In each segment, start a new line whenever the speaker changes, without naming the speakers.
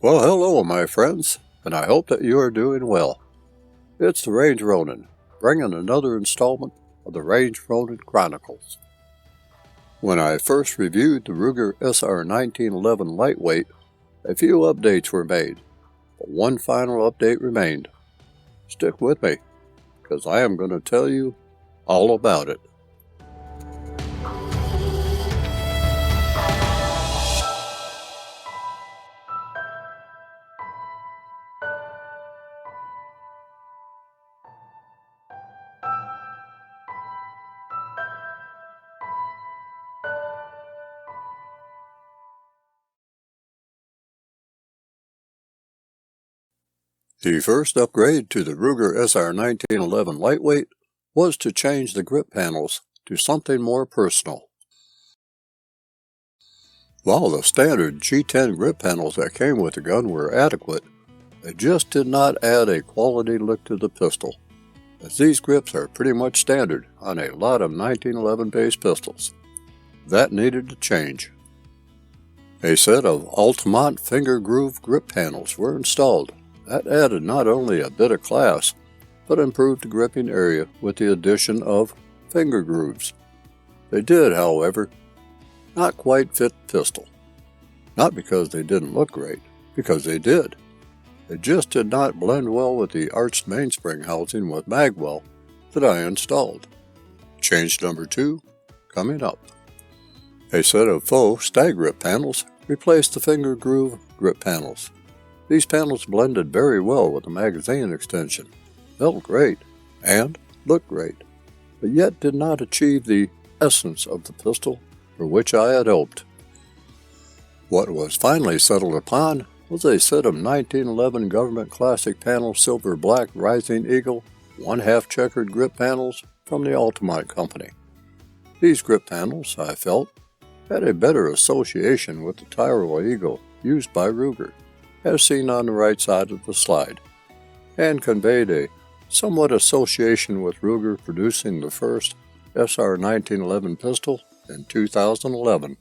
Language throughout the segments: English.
Well, hello, my friends, and I hope that you are doing well. It's the Range Ronin, bringing another installment of the Range Ronin Chronicles. When I first reviewed the Ruger SR1911 lightweight, a few updates were made, but one final update remained. Stick with me, because I am going to tell you all about it. The first upgrade to the Ruger SR1911 lightweight was to change the grip panels to something more personal. While the standard G10 grip panels that came with the gun were adequate, they just did not add a quality look to the pistol, as these grips are pretty much standard on a lot of 1911 based pistols. That needed to change. A set of Altamont finger groove grip panels were installed. That added not only a bit of class, but improved the gripping area with the addition of finger grooves. They did, however, not quite fit the pistol. Not because they didn't look great, because they did. They just did not blend well with the arched mainspring housing with magwell that I installed. Change number 2, coming up. A set of faux stag grip panels replaced the finger groove grip panels. These panels blended very well with the magazine extension, felt great, and looked great, but yet did not achieve the essence of the pistol for which I had hoped. What was finally settled upon was a set of 1911 Government Classic Panel Silver Black Rising Eagle 1/2 checkered grip panels from the Altamont Company. These grip panels, I felt, had a better association with the Tyrol Eagle used by Ruger, as seen on the right side of the slide, and conveyed a somewhat association with Ruger producing the first SR1911 pistol in 2011,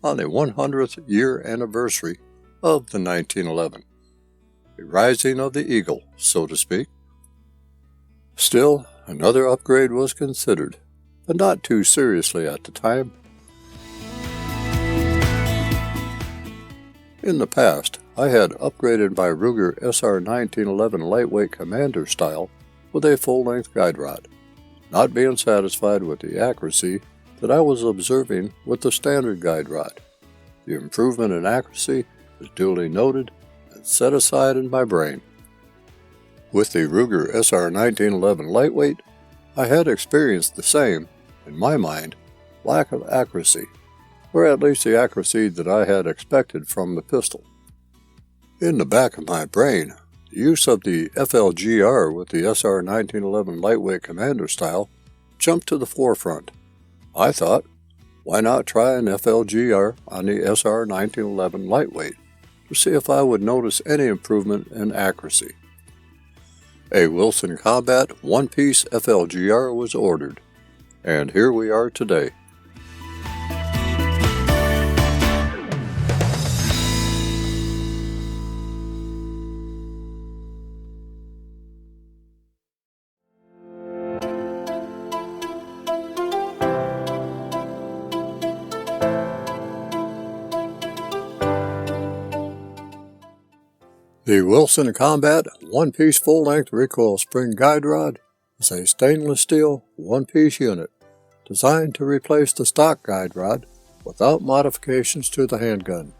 on the 100th year anniversary of the 1911. The rising of the eagle, so to speak. Still, another upgrade was considered, but not too seriously at the time. In the past, I had upgraded my Ruger SR1911 lightweight commander style with a full-length guide rod, not being satisfied with the accuracy that I was observing with the standard guide rod. The improvement in accuracy is duly noted and set aside in my brain. With the Ruger SR1911 lightweight, I had experienced the same, in my mind, lack of accuracy, or at least the accuracy that I had expected from the pistol. In the back of my brain, the use of the FLGR with the SR1911 lightweight commander style jumped to the forefront. I thought, why not try an FLGR on the SR1911 lightweight to see if I would notice any improvement in accuracy. A Wilson Combat one-piece FLGR was ordered, and here we are today. The Wilson Combat one-piece full-length recoil spring guide rod is a stainless steel one-piece unit designed to replace the stock guide rod without modifications to the handgun.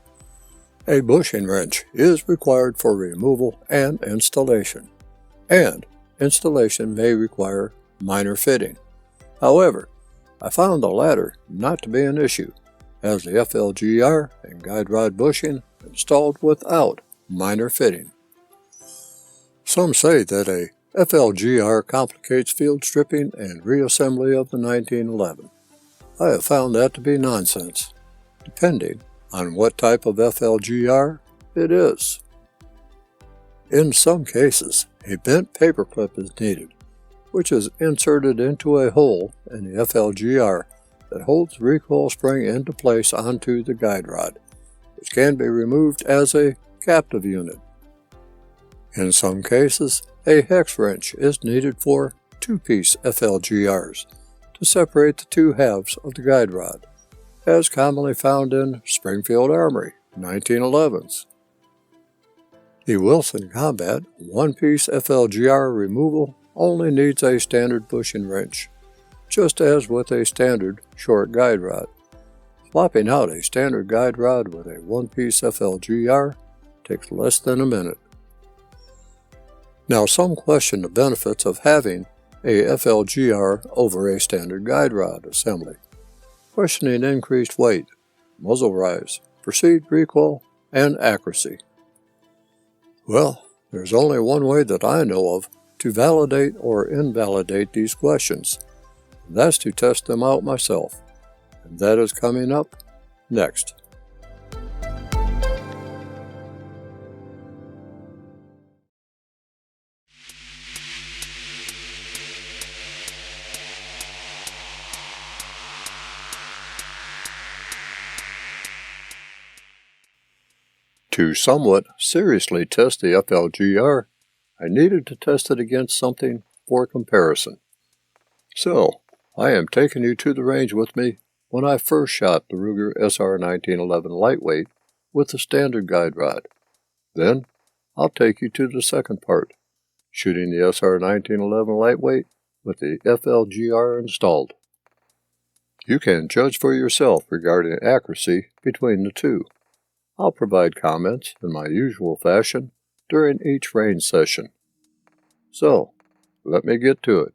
A bushing wrench is required for removal and installation may require minor fitting. However, I found the latter not to be an issue, as the FLGR and guide rod bushing installed without minor fitting. Some say that a FLGR complicates field stripping and reassembly of the 1911. I have found that to be nonsense, depending on what type of FLGR it is. In some cases, a bent paperclip is needed, which is inserted into a hole in the FLGR that holds the recoil spring into place onto the guide rod, which can be removed as a captive unit. In some cases, a hex wrench is needed for 2-piece FLGRs to separate the two halves of the guide rod, as commonly found in Springfield Armory 1911s. The Wilson Combat 1-piece FLGR removal only needs a standard bushing wrench, just as with a standard short guide rod. Swapping out a standard guide rod with a 1-piece FLGR takes less than a minute. Now, some question the benefits of having a FLGR over a standard guide rod assembly, questioning increased weight, muzzle rise, perceived recoil, and accuracy. Well, there's only one way that I know of to validate or invalidate these questions, and that's to test them out myself, and that is coming up next. To somewhat seriously test the FLGR, I needed to test it against something for comparison. So, I am taking you to the range with me when I first shot the Ruger SR1911 lightweight with the standard guide rod. Then, I'll take you to the second part, shooting the SR1911 lightweight with the FLGR installed. You can judge for yourself regarding accuracy between the two. I'll provide comments in my usual fashion during each range session. So, let me get to it.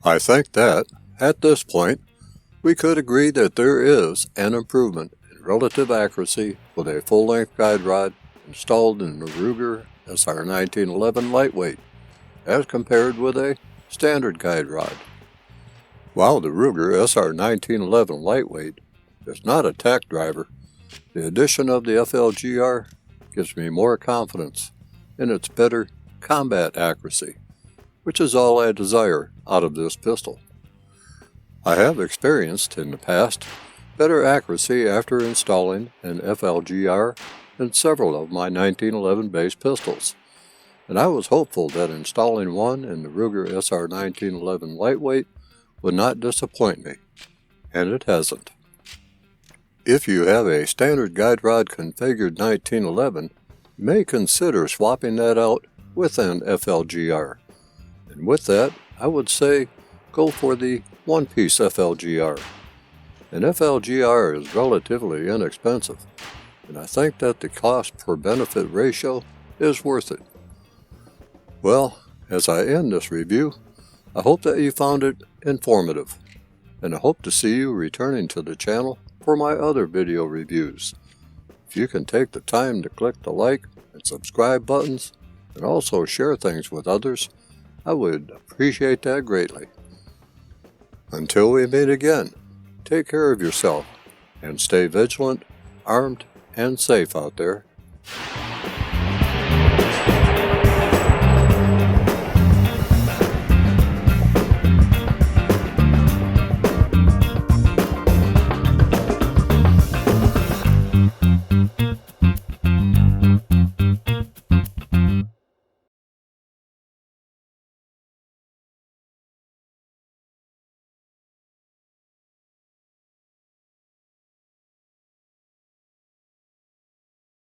I think that, at this point, we could agree that there is an improvement in relative accuracy with a full-length guide rod installed in the Ruger SR1911 lightweight, as compared with a standard guide rod. While the Ruger SR1911 lightweight is not a tack driver, the addition of the FLGR gives me more confidence in its better combat accuracy, which is all I desire out of this pistol. I have experienced in the past better accuracy after installing an FLGR in several of my 1911 base pistols, and I was hopeful that installing one in the Ruger SR1911 lightweight would not disappoint me, and it hasn't. If you have a standard guide rod configured 1911, you may consider swapping that out with an FLGR, and with that I would say go for the one-piece FLGR. An FLGR is relatively inexpensive, and I think that the cost per benefit ratio is worth it. Well, as I end this review, I hope that you found it informative, and I hope to see you returning to the channel for my other video reviews. If you can take the time to click the like and subscribe buttons, and also share things with others, I would appreciate that greatly. Until we meet again, take care of yourself and stay vigilant, armed, and safe out there.